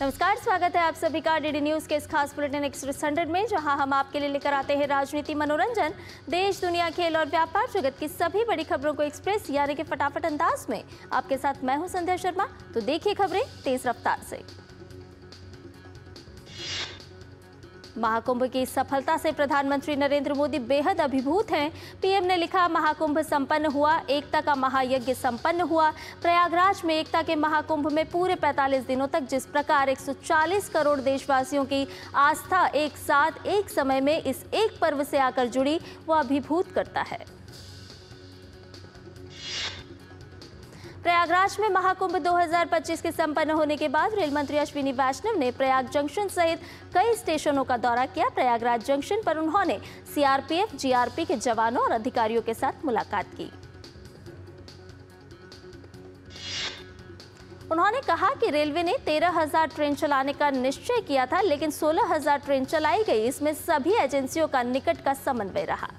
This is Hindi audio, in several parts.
नमस्कार, स्वागत है आप सभी का डीडी न्यूज के इस खास बुलेटिन एक्सप्रेस 100 में, जहां हम आपके लिए लेकर आते हैं राजनीति, मनोरंजन, देश, दुनिया, खेल और व्यापार जगत की सभी बड़ी खबरों को एक्सप्रेस यानी कि फटाफट अंदाज में। आपके साथ मैं हूं संध्या शर्मा। तो देखिए खबरें तेज रफ्तार से। महाकुंभ की सफलता से प्रधानमंत्री नरेंद्र मोदी बेहद अभिभूत हैं। पीएम ने लिखा, महाकुंभ संपन्न हुआ, एकता का महायज्ञ संपन्न हुआ। प्रयागराज में एकता के महाकुंभ में पूरे 45 दिनों तक जिस प्रकार 140 करोड़ देशवासियों की आस्था एक साथ एक समय में इस एक पर्व से आकर जुड़ी, वो अभिभूत करता है। प्रयागराज में महाकुंभ 2025 के संपन्न होने के बाद रेल मंत्री अश्विनी वैष्णव ने प्रयाग जंक्शन सहित कई स्टेशनों का दौरा किया। प्रयागराज जंक्शन पर उन्होंने सीआरपीएफ, जीआरपी के जवानों और अधिकारियों के साथ मुलाकात की। उन्होंने कहा कि रेलवे ने 13,000 ट्रेन चलाने का निश्चय किया था, लेकिन 16,000 ट्रेन चलाई गई। इसमें सभी एजेंसियों का निकट का समन्वय रहा।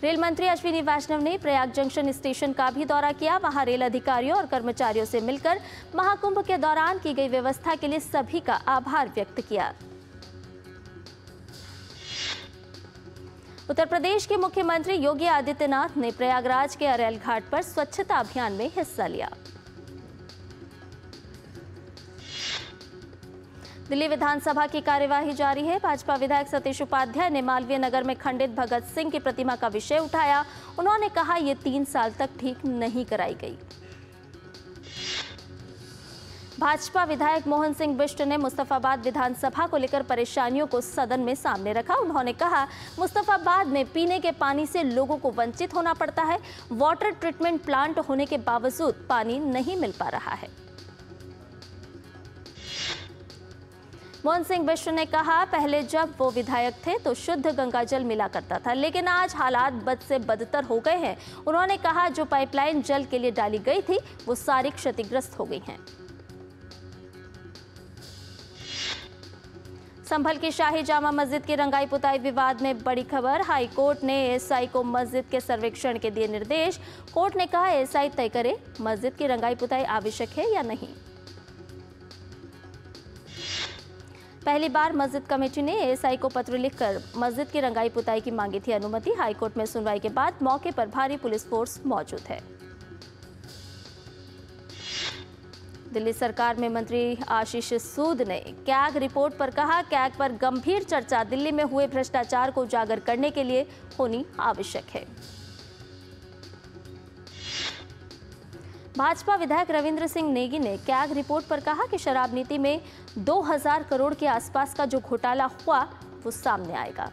रेल मंत्री अश्विनी वैष्णव ने प्रयाग जंक्शन स्टेशन का भी दौरा किया। वहां रेल अधिकारियों और कर्मचारियों से मिलकर महाकुंभ के दौरान की गई व्यवस्था के लिए सभी का आभार व्यक्त किया। उत्तर प्रदेश के मुख्यमंत्री योगी आदित्यनाथ ने प्रयागराज के अरैल घाट पर स्वच्छता अभियान में हिस्सा लिया। दिल्ली विधानसभा की कार्यवाही जारी है। भाजपा विधायक सतीश उपाध्याय ने मालवीय नगर में खंडित भगत सिंह की प्रतिमा का विषय उठाया। उन्होंने कहा, ये 3 साल तक ठीक नहीं कराई गई। भाजपा विधायक मोहन सिंह बिष्ट ने मुस्तफाबाद विधानसभा को लेकर परेशानियों को सदन में सामने रखा। उन्होंने कहा, मुस्तफाबाद में पीने के पानी से लोगों को वंचित होना पड़ता है। वाटर ट्रीटमेंट प्लांट होने के बावजूद पानी नहीं मिल पा रहा है। मोहन सिंह बिष्ट ने कहा, पहले जब वो विधायक थे तो शुद्ध गंगा जल मिला करता था, लेकिन आज हालात बद से बदतर हो गए हैं। उन्होंने कहा, जो पाइपलाइन जल के लिए डाली गई थी वो सारी क्षतिग्रस्त हो गई हैं। संभल की शाही जामा मस्जिद की रंगाई पुताई विवाद में बड़ी खबर। हाई कोर्ट ने एएसआई को मस्जिद के सर्वेक्षण के दिए निर्देश। कोर्ट ने कहा, एएसआई तय करे मस्जिद की रंगाई पुताई आवश्यक है या नहीं। पहली बार मस्जिद कमेटी ने एएसआई को पत्र लिखकर मस्जिद की रंगाई पुताई की मांगी थी अनुमति। हाईकोर्ट में सुनवाई के बाद मौके पर भारी पुलिस फोर्स मौजूद है। दिल्ली सरकार में मंत्री आशीष सूद ने कैग रिपोर्ट पर कहा, कैग पर गंभीर चर्चा दिल्ली में हुए भ्रष्टाचार को उजागर करने के लिए होनी आवश्यक है। भाजपा विधायक रविंद्र सिंह नेगी ने कैग रिपोर्ट पर कहा कि शराब नीति में 2000 करोड़ के आसपास का जो घोटाला हुआ वो सामने आएगा।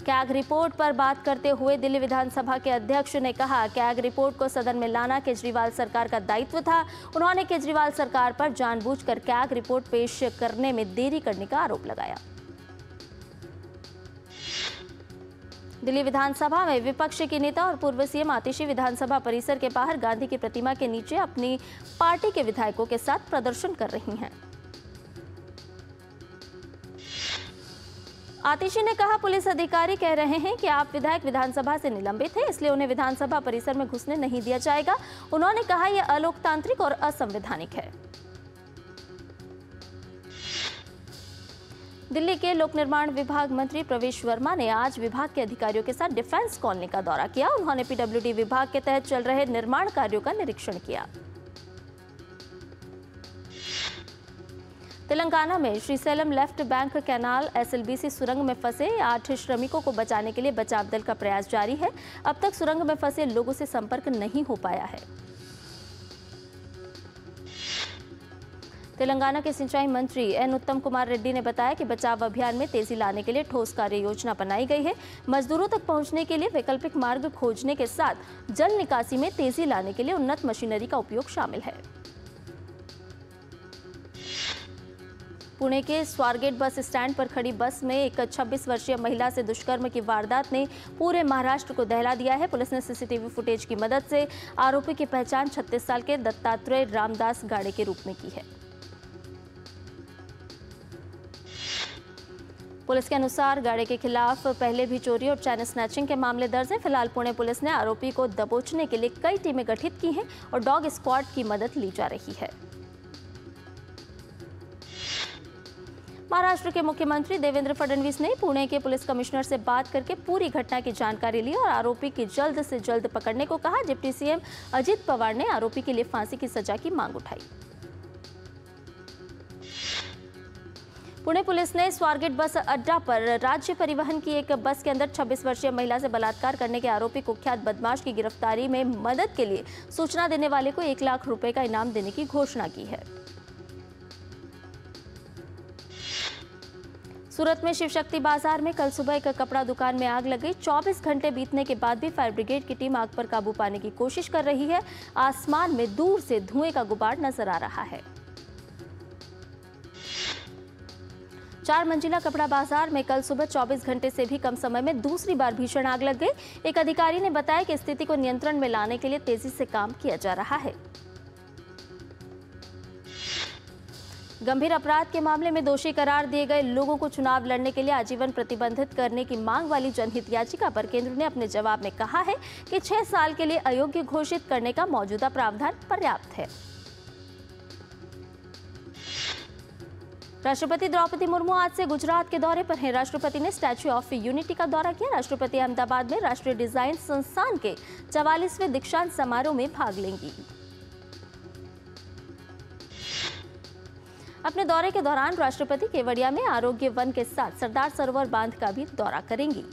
कैग रिपोर्ट पर बात करते हुए दिल्ली विधानसभा के अध्यक्ष ने कहा, कैग रिपोर्ट को सदन में लाना केजरीवाल सरकार का दायित्व था। उन्होंने केजरीवाल सरकार पर जानबूझकर कैग रिपोर्ट पेश करने में देरी करने का आरोप लगाया। दिल्ली विधानसभा में विपक्ष के नेता और पूर्व सीएम आतिशी विधानसभा परिसर के बाहर गांधी की प्रतिमा के नीचे अपनी पार्टी के विधायकों के साथ प्रदर्शन कर रही हैं। आतिशी ने कहा, पुलिस अधिकारी कह रहे हैं कि आप विधायक विधानसभा से निलंबित हैं, इसलिए उन्हें विधानसभा परिसर में घुसने नहीं दिया जाएगा। उन्होंने कहा, यह अलोकतांत्रिक और असंवैधानिक है। दिल्ली के लोक निर्माण विभाग मंत्री प्रवेश वर्मा ने आज विभाग के अधिकारियों के साथ डिफेंस कॉलोनी का दौरा किया। उन्होंने पीडब्ल्यूडी विभाग के तहत चल रहे निर्माण कार्यों का निरीक्षण किया। तेलंगाना में Srisailam left bank canal SLBC सुरंग में फंसे 8 श्रमिकों को बचाने के लिए बचाव दल का प्रयास जारी है। अब तक सुरंग में फंसे लोगों से संपर्क नहीं हो पाया है। तेलंगाना के सिंचाई मंत्री एन उत्तम कुमार रेड्डी ने बताया कि बचाव अभियान में तेजी लाने के लिए ठोस कार्य योजना बनाई गई है। मजदूरों तक पहुंचने के लिए वैकल्पिक मार्ग खोजने के साथ जल निकासी में तेजी लाने के लिए उन्नत मशीनरी का उपयोग शामिल है। पुणे के स्वारगेट बस स्टैंड पर खड़ी बस में एक 26 वर्षीय महिला से दुष्कर्म की वारदात ने पूरे महाराष्ट्र को दहला दिया है। पुलिस ने सीसीटीवी फुटेज की मदद से आरोपी की पहचान 36 साल के दत्तात्रेय रामदास गाड़े के रूप में की है। पुलिस के अनुसार गाड़ी के खिलाफ पहले भी चोरी और चैन स्नैचिंग के मामले दर्ज हैं। फिलहाल पुणे पुलिस ने आरोपी को दबोचने के लिए कई टीमें गठित की हैं और डॉग स्क्वाड की मदद ली जा रही है। महाराष्ट्र के मुख्यमंत्री देवेंद्र फडणवीस ने पुणे के पुलिस कमिश्नर से बात करके पूरी घटना की जानकारी ली और आरोपी की जल्द से जल्द पकड़ने को कहा। डिप्टी सीएम अजित पवार ने आरोपी के लिए फांसी की सजा की मांग उठाई। पुणे पुलिस ने स्वारगेट बस अड्डा पर राज्य परिवहन की एक बस के अंदर 26 वर्षीय महिला से बलात्कार करने के आरोपी कुख्यात बदमाश की गिरफ्तारी में मदद के लिए सूचना देने वाले को 1 लाख रुपए का इनाम देने की घोषणा की है। सूरत में शिव शक्ति बाजार में कल सुबह एक कपड़ा दुकान में आग लग गई। 24 घंटे बीतने के बाद भी फायर ब्रिगेड की टीम आग पर काबू पाने की कोशिश कर रही है। आसमान में दूर से धुएं का गुबार नजर आ रहा है। 4 मंजिला कपड़ा बाजार में कल सुबह 24 घंटे से भी कम समय में दूसरी बार भीषण आग लग गई। एक अधिकारी ने बताया कि स्थिति को नियंत्रण में लाने के लिए तेजी से काम किया जा रहा है। गंभीर अपराध के मामले में दोषी करार दिए गए लोगों को चुनाव लड़ने के लिए आजीवन प्रतिबंधित करने की मांग वाली जनहित याचिका पर केंद्र ने अपने जवाब में कहा है कि 6 साल के लिए अयोग्य घोषित करने का मौजूदा प्रावधान पर्याप्त है। राष्ट्रपति द्रौपदी मुर्मू आज से गुजरात के दौरे पर हैं। राष्ट्रपति ने स्टैच्यू ऑफ यूनिटी का दौरा किया। राष्ट्रपति अहमदाबाद में राष्ट्रीय डिजाइन संस्थान के 44वें दीक्षांत समारोह में भाग लेंगी। अपने दौरे के दौरान राष्ट्रपति केवड़िया में आरोग्य वन के साथ सरदार सरोवर बांध का भी दौरा करेंगी।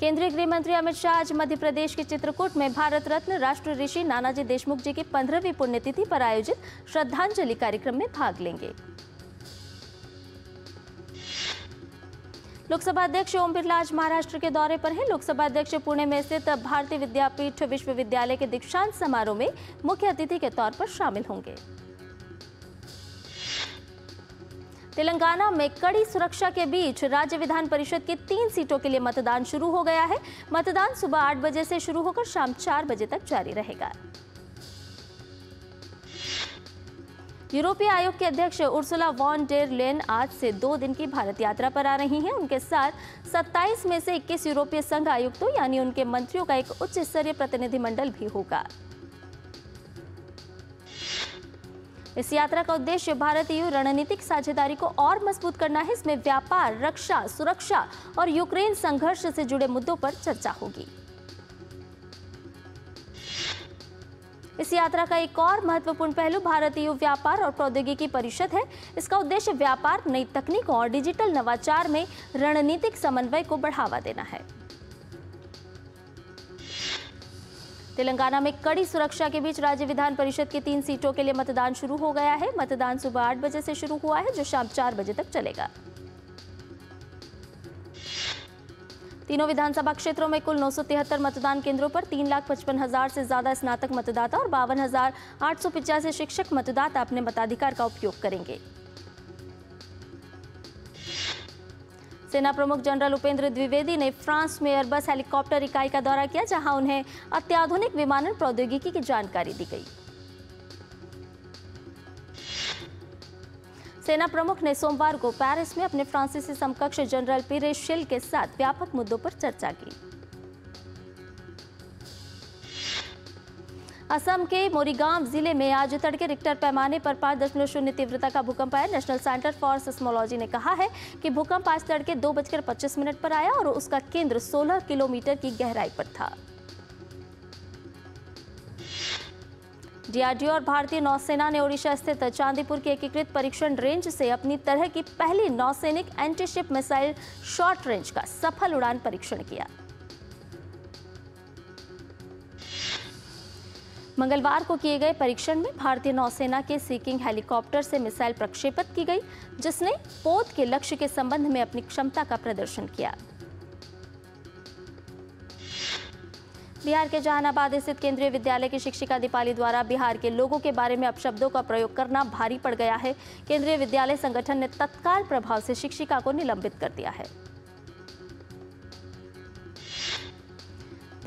केंद्रीय गृह मंत्री अमित शाह आज मध्य प्रदेश के चित्रकूट में भारत रत्न राष्ट्र ऋषि नानाजी देशमुख जी की 15वीं पुण्यतिथि पर आयोजित श्रद्धांजलि कार्यक्रम में भाग लेंगे। लोकसभा अध्यक्ष ओम बिरला आज महाराष्ट्र के दौरे पर हैं। लोकसभा अध्यक्ष पुणे में स्थित भारतीय विद्यापीठ विश्वविद्यालय के दीक्षांत समारोह में मुख्य अतिथि के तौर पर शामिल होंगे। तेलंगाना में कड़ी सुरक्षा के बीच राज्य विधान परिषद की 3 सीटों के लिए मतदान शुरू हो गया है। मतदान सुबह 8 बजे से शुरू होकर शाम 4 बजे तक जारी रहेगा। यूरोपीय आयोग के अध्यक्ष उर्सुला वॉन डेर लेन आज से 2 दिन की भारत यात्रा पर आ रही हैं। उनके साथ 27 में से 21 यूरोपीय संघ आयुक्तों यानी उनके मंत्रियों का एक उच्च स्तरीय प्रतिनिधिमंडल भी होगा। इस यात्रा का उद्देश्य भारत ईयू रणनीतिक साझेदारी को और मजबूत करना है। इसमें व्यापार, रक्षा, सुरक्षा और यूक्रेन संघर्ष से जुड़े मुद्दों पर चर्चा होगी। इस यात्रा का एक और महत्वपूर्ण पहलू भारत ईयू व्यापार और प्रौद्योगिकी परिषद है। इसका उद्देश्य व्यापार, नई तकनीकों और डिजिटल नवाचार में रणनीतिक समन्वय को बढ़ावा देना है। तेलंगाना में कड़ी सुरक्षा के बीच राज्य विधान परिषद की 3 सीटों के लिए मतदान शुरू हो गया है। मतदान सुबह 8 बजे से शुरू हुआ है जो शाम 4 बजे तक चलेगा। तीनों विधानसभा क्षेत्रों में कुल 973 मतदान केंद्रों पर 3,55,000 से ज्यादा स्नातक मतदाता और 52,885 शिक्षक मतदाता अपने मताधिकार का उपयोग करेंगे। सेना प्रमुख जनरल उपेंद्र द्विवेदी ने फ्रांस में एयरबस हेलीकॉप्टर इकाई का दौरा किया, जहां उन्हें अत्याधुनिक विमानन प्रौद्योगिकी की जानकारी दी गई। सेना प्रमुख ने सोमवार को पेरिस में अपने फ्रांसीसी समकक्ष जनरल पीरे शिल के साथ व्यापक मुद्दों पर चर्चा की। असम के मोरीगांव जिले में आज तड़के रिक्टर पैमाने पर 5.0 तीव्रता का भूकंप आया। नेशनल सेंटर फॉर सिस्मोलॉजी ने कहा है कि भूकंप आज तड़के 2:25 पर आया और उसका केंद्र 16 किलोमीटर की गहराई पर था। डीआरडीओ और भारतीय नौसेना ने ओडिशा स्थित चांदीपुर के एकीकृत परीक्षण रेंज से अपनी तरह की पहली नौसैनिक एंटीशिप मिसाइल शॉर्ट रेंज का सफल उड़ान परीक्षण किया। मंगलवार को किए गए परीक्षण में भारतीय नौसेना के सीकिंग हेलीकॉप्टर से मिसाइल प्रक्षेपित की गई, जिसने पोत के लक्ष्य के संबंध में अपनी क्षमता का प्रदर्शन किया। बिहार के जहानाबाद स्थित केंद्रीय विद्यालय की शिक्षिका दीपाली द्वारा बिहार के लोगों के बारे में अपशब्दों का प्रयोग करना भारी पड़ गया है। केंद्रीय विद्यालय संगठन ने तत्काल प्रभाव से शिक्षिका को निलंबित कर दिया है।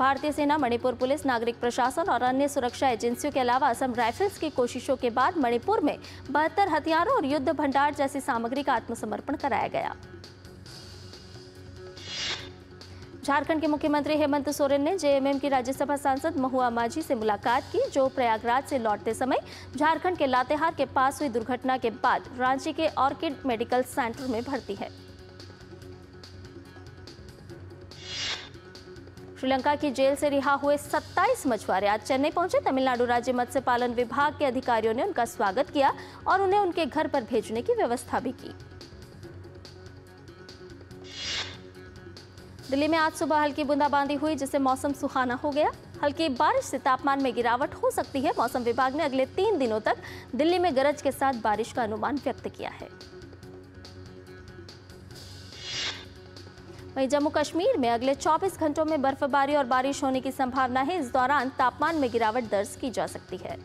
भारतीय सेना, मणिपुर पुलिस, नागरिक प्रशासन और अन्य सुरक्षा एजेंसियों के अलावा असम राइफल्स की कोशिशों के बाद मणिपुर में 72 हथियारों और युद्ध भंडार जैसी सामग्री का आत्मसमर्पण कराया गया। झारखंड के मुख्यमंत्री हेमंत सोरेन ने जेएमएम की राज्यसभा सांसद महुआ माझी से मुलाकात की, जो प्रयागराज से लौटते समय झारखंड के लातेहार के पास हुई दुर्घटना के बाद रांची के ऑर्किड मेडिकल सेंटर में भर्ती है। श्रीलंका की जेल से रिहा हुए 27 मछुआरे आज चेन्नई पहुंचे। तमिलनाडु राज्य मत्स्य पालन विभाग के अधिकारियों ने उनका स्वागत किया और उन्हें उनके घर पर भेजने की व्यवस्था भी की। दिल्ली में आज सुबह हल्की बूंदाबांदी हुई, जिससे मौसम सुहाना हो गया। हल्की बारिश से तापमान में गिरावट हो सकती है। मौसम विभाग ने अगले 3 दिनों तक दिल्ली में गरज के साथ बारिश का अनुमान व्यक्त किया है। वहीं जम्मू कश्मीर में अगले 24 घंटों में बर्फबारी और बारिश होने की संभावना है। इस दौरान तापमान में गिरावट दर्ज की जा सकती है।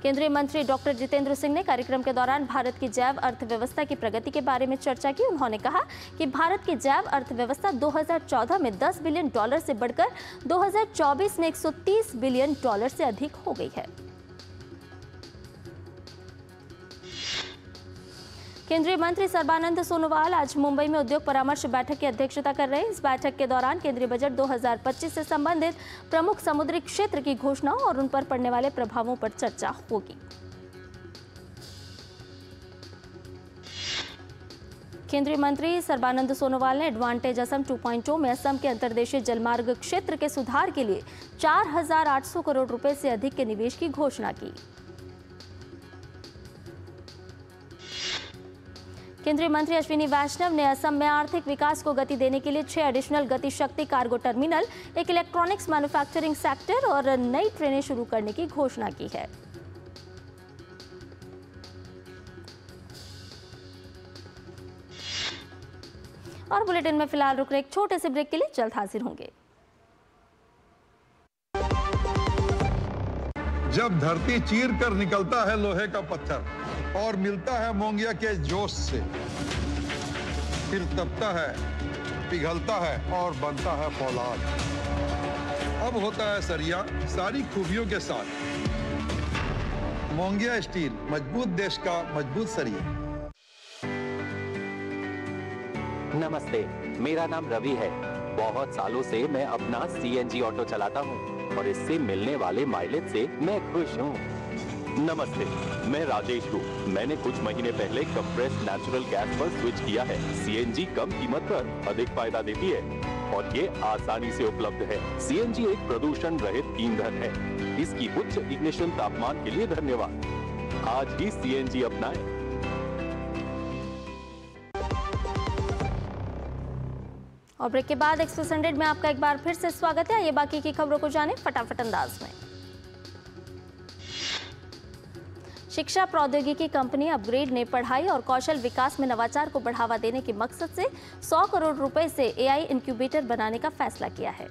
केंद्रीय मंत्री डॉक्टर जितेंद्र सिंह ने कार्यक्रम के दौरान भारत की जैव अर्थव्यवस्था की प्रगति के बारे में चर्चा की। उन्होंने कहा कि भारत की जैव अर्थव्यवस्था 2014 में $10 बिलियन से बढ़कर 2024 में $130 बिलियन से अधिक हो गई है। केंद्रीय मंत्री सर्बानंद सोनोवाल आज मुंबई में उद्योग परामर्श बैठक की अध्यक्षता कर रहे हैं। इस बैठक के दौरान केंद्रीय बजट 2025 से संबंधित प्रमुख समुद्री क्षेत्र की घोषणाओं और उन पर पड़ने वाले प्रभावों पर चर्चा होगी। केंद्रीय मंत्री सर्बानंद सोनोवाल ने एडवांटेज असम 2.0 में असम के अंतर्देशीय जलमार्ग क्षेत्र के सुधार के लिए 4,800 करोड़ रुपए से अधिक के निवेश की घोषणा की। केंद्रीय मंत्री अश्विनी वैष्णव ने असम में आर्थिक विकास को गति देने के लिए 6 एडिशनल गति शक्ति कार्गो टर्मिनल, एक इलेक्ट्रॉनिक्स मैन्युफैक्चरिंग सेक्टर और नई ट्रेनें शुरू करने की घोषणा की है। और बुलेटिन में फिलहाल रुक रहे एक छोटे से ब्रेक के लिए जल्द हाजिर होंगे। जब धरती चीर कर निकलता है लोहे का पत्थर और मिलता है मोंगिया के जोश से, फिर तपता है, पिघलता है और बनता है फौलाद। अब होता है सरिया सारी खूबियों के साथ। मोंगिया स्टील, मजबूत देश का मजबूत सरिया। नमस्ते, मेरा नाम रवि है। बहुत सालों से मैं अपना सीएनजी ऑटो चलाता हूँ और इससे मिलने वाले माइलेज से मैं खुश हूँ। नमस्ते, मैं राजेश हूँ। मैंने कुछ महीने पहले कंप्रेस्ड नेचुरल गैस पर स्विच किया है। सीएनजी कम कीमत पर अधिक फायदा देती है और ये आसानी से उपलब्ध है। सीएनजी एक प्रदूषण रहित ईंधन है। इसकी उच्च इग्निशन तापमान के लिए धन्यवाद। आज ही सीएनजी अपनाएं। और ब्रेक के बाद एक्सप्रेस 100 में आपका एक बार फिर से स्वागत है। ये बाकी की खबरों को जानें फटाफट अंदाज में। शिक्षा प्रौद्योगिकी कंपनी अपग्रेड ने पढ़ाई और कौशल विकास में नवाचार को बढ़ावा देने के मकसद से 100 करोड़ रुपए से एआई इंक्यूबेटर बनाने का फैसला किया है।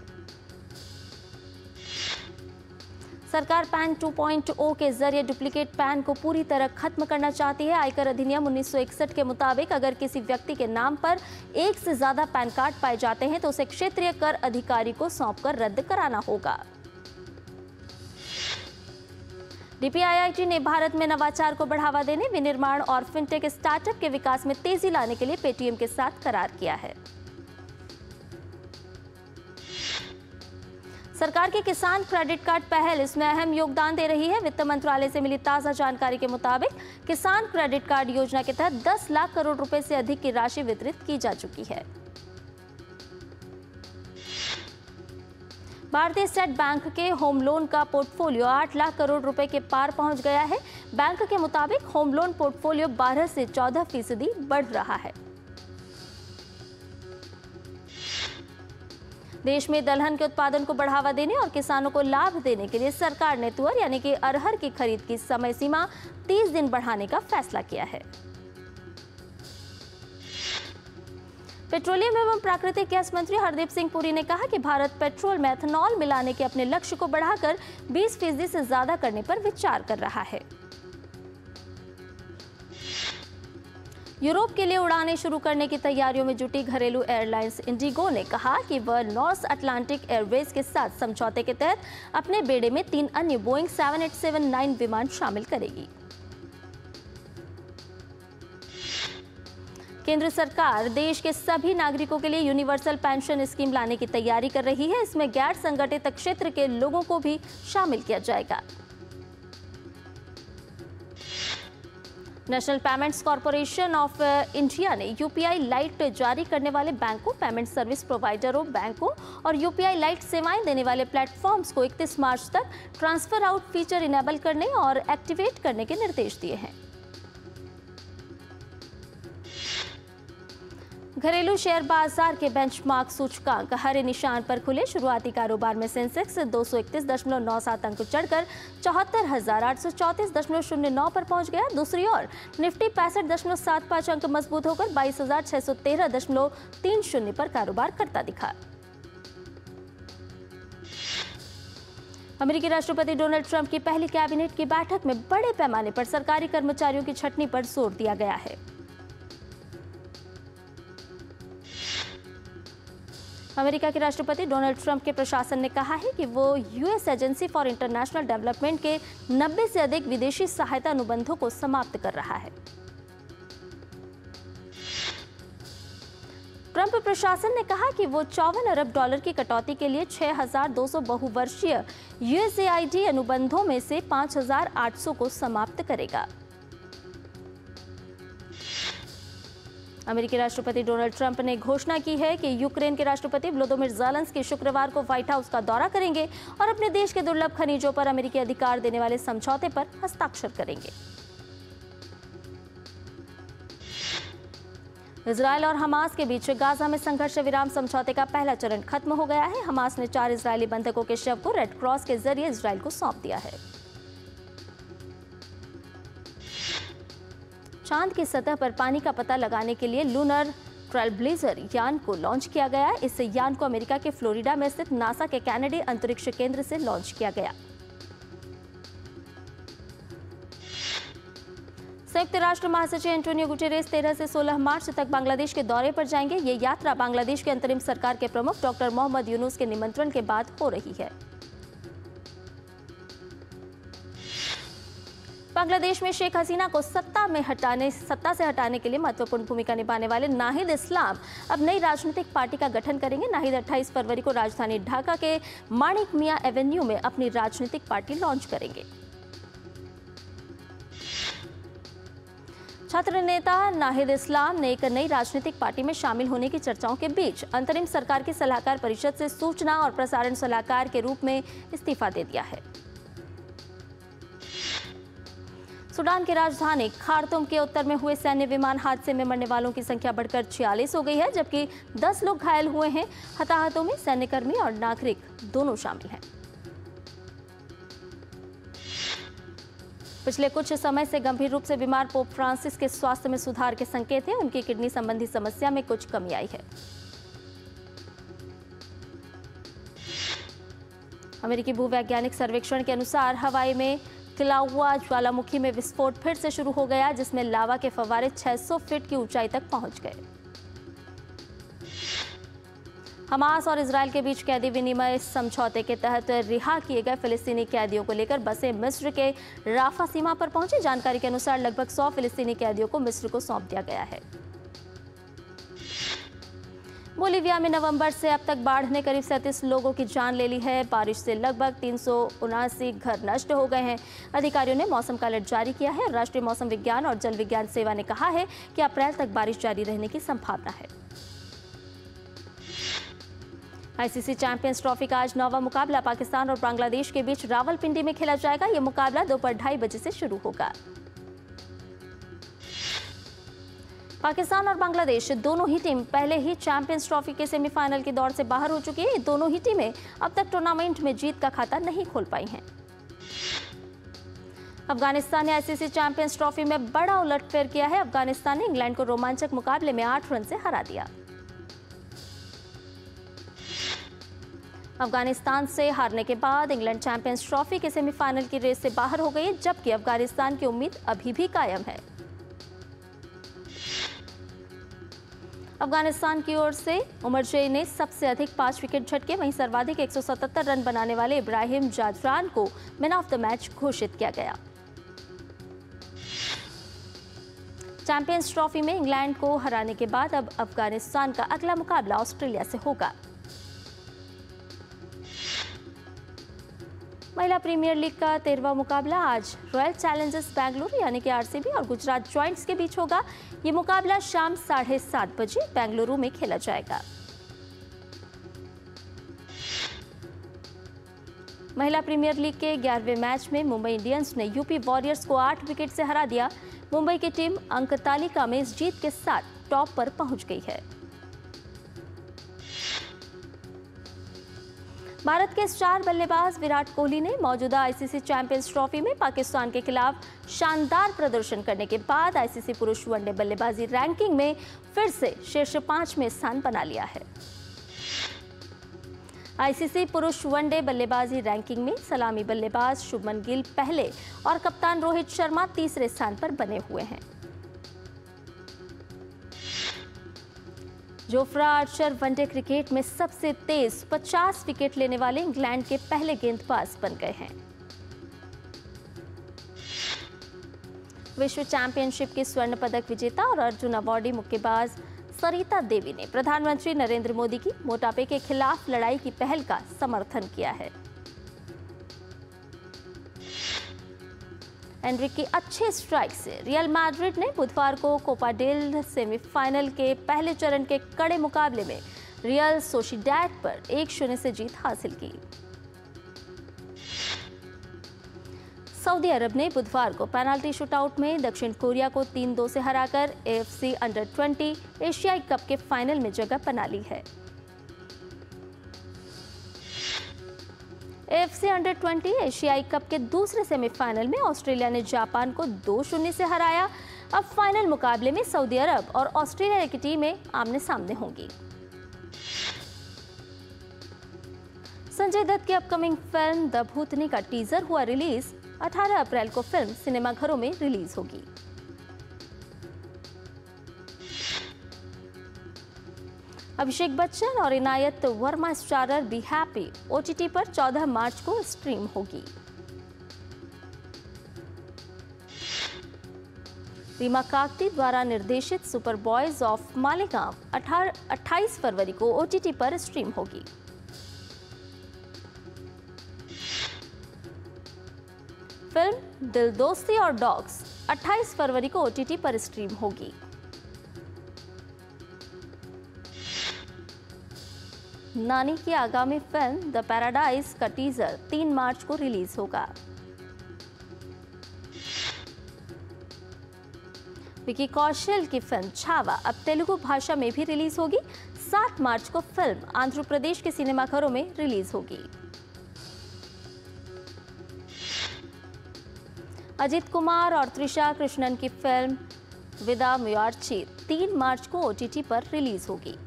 सरकार पैन 2.0 के जरिए डुप्लीकेट पैन को पूरी तरह खत्म करना चाहती है। आयकर अधिनियम 1961 के मुताबिक अगर किसी व्यक्ति के नाम पर एक से ज्यादा पैन कार्ड पाए जाते हैं तो उसे क्षेत्रीय कर अधिकारी को सौंपकर रद्द कराना होगा। डीपीआईआईटी ने भारत में नवाचार को बढ़ावा देने, विनिर्माण और फिनटेक स्टार्टअप के विकास में तेजी लाने के लिए पेटीएम के साथ करार किया है। सरकार की किसान क्रेडिट कार्ड पहल इसमें अहम योगदान दे रही है। वित्त मंत्रालय से मिली ताजा जानकारी के मुताबिक किसान क्रेडिट कार्ड योजना के तहत 10 लाख करोड़ रुपए से अधिक की राशि वितरित की जा चुकी है। भारतीय स्टेट बैंक के होम लोन का पोर्टफोलियो 8 लाख करोड़ रुपए के पार पहुंच गया है। बैंक के मुताबिक होम लोन पोर्टफोलियो 12 से 14% बढ़ रहा है। देश में दलहन के उत्पादन को बढ़ावा देने और किसानों को लाभ देने के लिए सरकार ने तुअर यानी कि अरहर की खरीद की समय सीमा 30 दिन बढ़ाने का फैसला किया है। पेट्रोलियम एवं प्राकृतिक गैस मंत्री हरदीप सिंह पुरी ने कहा कि भारत पेट्रोल में एथनॉल मिलाने के अपने लक्ष्य को बढ़ाकर 20% से ज्यादा करने पर विचार कर रहा है। यूरोप के लिए उड़ानें शुरू करने की तैयारियों में जुटी घरेलू एयरलाइंस इंडिगो ने कहा कि वह नॉर्थ अटलांटिक एयरवेज के साथ समझौते के तहत अपने बेड़े में 3 अन्य बोइंग 7879 विमान शामिल करेगी। केंद्र सरकार देश के सभी नागरिकों के लिए यूनिवर्सल पेंशन स्कीम लाने की तैयारी कर रही है। इसमें गैर संगठित क्षेत्र के लोगों को भी शामिल किया जाएगा। National payments corporation of India ने यूपीआई लाइट जारी करने वाले बैंकों, पेमेंट सर्विस प्रोवाइडरों, बैंकों और यूपीआई लाइट सेवाएं देने वाले प्लेटफॉर्म्स को 31 मार्च तक ट्रांसफर आउट फीचर इनेबल करने और एक्टिवेट करने के निर्देश दिए हैं। घरेलू शेयर बाजार के बेंचमार्क सूचकांक हरे निशान पर खुले। शुरुआती कारोबार में सेंसेक्स 231.97 अंक चढ़कर 74,834.09 पर पहुंच गया। दूसरी ओर निफ्टी 65.75 अंक मजबूत होकर 22,613.30 पर कारोबार करता दिखा। अमेरिकी राष्ट्रपति डोनाल्ड ट्रंप की पहली कैबिनेट की बैठक में बड़े पैमाने पर सरकारी कर्मचारियों की छंटनी पर जोर दिया गया है। अमेरिका के राष्ट्रपति डोनाल्ड ट्रंप के प्रशासन ने कहा है कि वो US agency for international development के 90 से अधिक विदेशी सहायता अनुबंधों को समाप्त कर रहा है। ट्रंप प्रशासन ने कहा कि वो $54 अरब की कटौती के लिए 6,200 बहुवर्षीय यूएसएआईडी अनुबंधों में से 5,800 को समाप्त करेगा। अमेरिकी राष्ट्रपति डोनाल्ड ट्रंप ने घोषणा की है कि यूक्रेन के राष्ट्रपति व्लादिमीर ज़ेलेंस्की शुक्रवार को व्हाइट हाउस का दौरा करेंगे और अपने देश के दुर्लभ खनिजों पर अमेरिकी अधिकार देने वाले समझौते पर हस्ताक्षर करेंगे। इजरायल और हमास के बीच गाजा में संघर्ष विराम समझौते का पहला चरण खत्म हो गया है। हमास ने 4 इजरायली बंधकों के शव को रेड क्रॉस के जरिए इजरायल को सौंप दिया है। चांद की सतह पर पानी का पता लगाने के लिए लूनर ट्रेलब्लेजर यान को लॉन्च किया गया। इस यान को अमेरिका के फ्लोरिडा में स्थित नासा के कैनेडी अंतरिक्ष केंद्र से लॉन्च किया गया। संयुक्त राष्ट्र महासचिव एंटोनियो गुटेरेस 13 से 16 मार्च तक बांग्लादेश के दौरे पर जाएंगे। ये यात्रा बांग्लादेश के अंतरिम सरकार के प्रमुख डॉक्टर मोहम्मद यूनुस के निमंत्रण के बाद हो रही है। बांग्लादेश में शेख हसीना को सत्ता से हटाने के लिए महत्वपूर्ण भूमिका निभाने वाले नाहिद इस्लाम अब नई राजनीतिक पार्टी का गठन करेंगे। नाहिद 28 फरवरी को राजधानी ढाका के माणिक मियां एवेन्यू में अपनी राजनीतिक पार्टी लॉन्च करेंगे। छात्र नेता नाहिद इस्लाम ने एक नई राजनीतिक पार्टी में शामिल होने की चर्चाओं के बीच अंतरिम सरकार की सलाहकार परिषद से सूचना और प्रसारण सलाहकार के रूप में इस्तीफा दे दिया है। सूडान की राजधानी खार्तूम के उत्तर में हुए सैन्य विमान हादसे में मरने वालों की संख्या बढ़कर 46 हो गई है, जबकि 10 लोग घायल हुए हैं। हताहतों में सैन्यकर्मी और नागरिक दोनों शामिल हैं। पिछले कुछ समय से गंभीर रूप से बीमार पोप फ्रांसिस के स्वास्थ्य में सुधार के संकेत हैं। उनकी किडनी संबंधी समस्या में कुछ कमी आई है। अमेरिकी भूवैज्ञानिक सर्वेक्षण के अनुसार हवाई में किलाउआ ज्वालामुखी में विस्फोट फिर से शुरू हो गया, जिसमें लावा के फव्वारे 600 फीट की ऊंचाई तक पहुंच गए। हमास और इजरायल के बीच कैदी विनिमय समझौते के तहत रिहा किए गए फिलिस्तीनी कैदियों को लेकर बसें मिस्र के राफा सीमा पर पहुंची। जानकारी के अनुसार लगभग 100 फिलिस्तीनी कैदियों को मिस्र को सौंप दिया गया है। बोलीविया में नवंबर से अब तक बाढ़ ने करीब 37 लोगों की जान ले ली है। बारिश से लगभग 379 घर नष्ट हो गए हैं। अधिकारियों ने मौसम का अलर्ट जारी किया है। राष्ट्रीय मौसम विज्ञान और जल विज्ञान सेवा ने कहा है कि अप्रैल तक बारिश जारी रहने की संभावना है। आईसीसी चैंपियंस ट्रॉफी का आज 9वां मुकाबला पाकिस्तान और बांग्लादेश के बीच रावलपिंडी में खेला जाएगा। यह मुकाबला दोपहर 2:30 बजे से शुरू होगा। पाकिस्तान और बांग्लादेश दोनों ही टीम पहले ही चैंपियंस ट्रॉफी के सेमीफाइनल की दौड़ से बाहर हो चुकी है। दोनों ही टीमें अब तक टूर्नामेंट में जीत का खाता नहीं खोल पाई हैं। अफगानिस्तान ने आईसीसी चैंपियंस ट्रॉफी में बड़ा उलटफेर किया है। अफगानिस्तान ने इंग्लैंड को रोमांचक मुकाबले में 8 रन से हरा दिया। अफगानिस्तान से हारने के बाद इंग्लैंड चैंपियंस ट्रॉफी के सेमीफाइनल की रेस से बाहर हो गई, जबकि अफगानिस्तान की उम्मीद अभी भी कायम है। अफगानिस्तान की ओर से उमरजई ने सबसे अधिक 5 विकेट झटके, वहीं सर्वाधिक 177 रन बनाने वाले इब्राहिम जादरान को मैन ऑफ द मैच घोषित किया गया। चैंपियंस ट्रॉफी में इंग्लैंड को हराने के बाद अब अफगानिस्तान का अगला मुकाबला ऑस्ट्रेलिया से होगा। महिला प्रीमियर लीग का 13वां मुकाबला आज रॉयल चैलेंजर्स बेंगलुरु यानी कि आरसीबी और गुजरात जॉइंट्स के बीच होगा। ये मुकाबला शाम 7:30 बजे बेंगलुरु में खेला जाएगा। महिला प्रीमियर लीग के 11वें मैच में मुंबई इंडियंस ने यूपी वॉरियर्स को 8 विकेट से हरा दिया। मुंबई की टीम अंक तालिका में इस जीत के साथ टॉप पर पहुंच गई है। भारत के स्टार बल्लेबाज विराट कोहली ने मौजूदा आईसीसी चैंपियंस ट्रॉफी में पाकिस्तान के खिलाफ शानदार प्रदर्शन करने के बाद आईसीसी पुरुष वनडे बल्लेबाजी रैंकिंग में फिर से शीर्ष 5 में स्थान बना लिया है। आईसीसी पुरुष वनडे बल्लेबाजी रैंकिंग में सलामी बल्लेबाज शुभमन गिल पहले और कप्तान रोहित शर्मा तीसरे स्थान पर बने हुए हैं। जोफ्रा आर्चर वनडे क्रिकेट में सबसे तेज 50 विकेट लेने वाले इंग्लैंड के पहले गेंदबाज बन गए हैं। विश्व चैंपियनशिप के स्वर्ण पदक विजेता और अर्जुन अवार्डी मुक्केबाज सरिता देवी ने प्रधानमंत्री नरेंद्र मोदी की मोटापे के खिलाफ लड़ाई की पहल का समर्थन किया है। एनरिक की अच्छे स्ट्राइक से रियल मैड्रिड ने बुधवार को कोपा डेल सेमीफाइनल के पहले चरण के कड़े मुकाबले में रियल सोसिएडाड पर 1-0 से जीत हासिल की। सऊदी अरब ने बुधवार को पेनाल्टी शूटआउट में दक्षिण कोरिया को 3-2 से हराकर एएफसी अंडर 20 एशियाई कप के फाइनल में जगह बना ली है। एएफसी अंडर 20 एशियाई कप के दूसरे सेमीफाइनल में ऑस्ट्रेलिया ने जापान को 2-0 से हराया। अब फाइनल मुकाबले में सऊदी अरब और ऑस्ट्रेलिया की टीमें आमने सामने होंगी। संजय दत्त की अपकमिंग फिल्म द भूतनी का टीजर हुआ रिलीज। 18 अप्रैल को फिल्म सिनेमाघरों में रिलीज होगी। अभिषेक बच्चन और Inayat Verma starrer be happy OTT पर 14 मार्च को स्ट्रीम होगी। रीमा काकती द्वारा निर्देशित सुपर बॉयज ऑफ मालेगांव 28 फरवरी को ओटीटी पर स्ट्रीम होगी। फिल्म दिल दोस्ती और डॉग्स 28 फरवरी को ओटीटी पर स्ट्रीम होगी। नानी की आगामी फिल्म द पैराडाइज का टीजर 3 मार्च को रिलीज होगा। विकी कौशल की फिल्म छावा अब तेलुगु भाषा में भी रिलीज होगी। 7 मार्च को फिल्म आंध्र प्रदेश के सिनेमाघरों में रिलीज होगी। अजित कुमार और त्रिशा कृष्णन की फिल्म विदा मुयार्ची 3 मार्च को ओटीटी पर रिलीज होगी।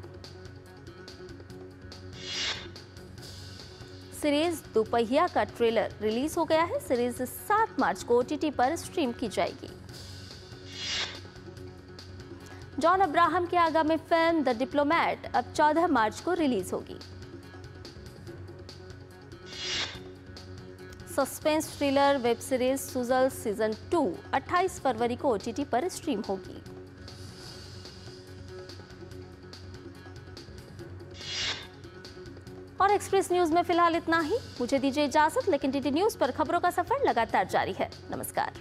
सीरीज दोपहिया का ट्रेलर रिलीज हो गया है। सीरीज 7 मार्च को ओटीटी पर स्ट्रीम की जाएगी। जॉन अब्राहम की आगामी फिल्म द डिप्लोमैट अब 14 मार्च को रिलीज होगी। Suspense thriller web series Sujal season 2 28 फरवरी को ओटीटी पर स्ट्रीम होगी। और एक्सप्रेस न्यूज में फिलहाल इतना ही। मुझे दीजिए इजाजत, लेकिन टीटी न्यूज पर खबरों का सफर लगातार जारी है। नमस्कार।